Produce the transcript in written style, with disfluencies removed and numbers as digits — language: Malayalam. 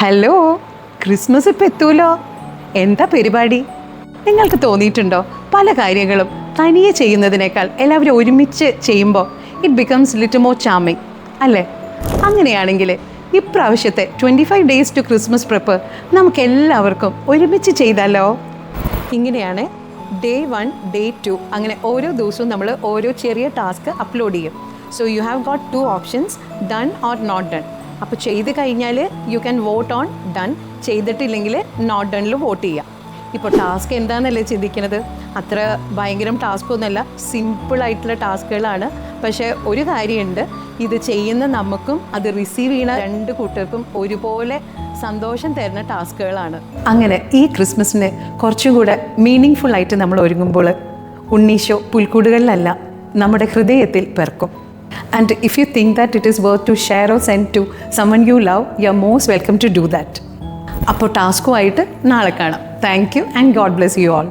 ഹലോ, ക്രിസ്മസ് ഇപ്പം എത്തൂലോ. എന്താ പരിപാടി? നിങ്ങൾക്ക് തോന്നിയിട്ടുണ്ടോ പല കാര്യങ്ങളും തനിയെ ചെയ്യുന്നതിനേക്കാൾ എല്ലാവരും ഒരുമിച്ച് ചെയ്യുമ്പോൾ it becomes little more charming അല്ലേ? അങ്ങനെയാണെങ്കിൽ ഇപ്രാവശ്യത്തെ 25 ഡേയ്സ് ടു ക്രിസ്മസ് പ്രിപ്പ് നമുക്ക് എല്ലാവർക്കും ഒരുമിച്ച് ചെയ്താലോ? ഇങ്ങനെയാണ് ഡേ 1, ഡേ 2 അങ്ങനെ ഓരോ ദിവസവും നമ്മൾ ഓരോ ചെറിയ ടാസ്ക് അപ്ലോഡ് ചെയ്യും. So you have got 2 options, done or not done. അപ്പോൾ ചെയ്ത് കഴിഞ്ഞാൽ you can vote on done, ചെയ്തിട്ടില്ലെങ്കിൽ നോട്ട് ഡണിൽ വോട്ട് ചെയ്യാം. ഇപ്പോൾ ടാസ്ക് എന്താണെന്നല്ലേ ചിന്തിക്കുന്നത്? അത്ര ഭയങ്കരം ടാസ്കൊന്നുമല്ല, സിമ്പിളായിട്ടുള്ള ടാസ്കുകളാണ്. പക്ഷേ ഒരു കാര്യമുണ്ട്, ഇത് ചെയ്യുന്ന നമുക്കും അത് റിസീവ് ചെയ്യുന്ന 2 കൂട്ടർക്കും ഒരുപോലെ സന്തോഷം തരുന്ന ടാസ്കുകളാണ്. അങ്ങനെ ഈ ക്രിസ്മസിന് കുറച്ചും കൂടെ മീനിങ് ഫുള്ളായിട്ട് നമ്മൾ ഒരുങ്ങുമ്പോൾ ഉണ്ണീശോ പുൽക്കൂടുകളിലല്ല, നമ്മുടെ ഹൃദയത്തിൽ പിറക്കും. And if you think that it is worth to share or send to someone you love, you are most welcome to do that. അപ്പോൾ ടാസ്കുമായിട്ട് നാളെ കാണാം. Thank you and God bless you all.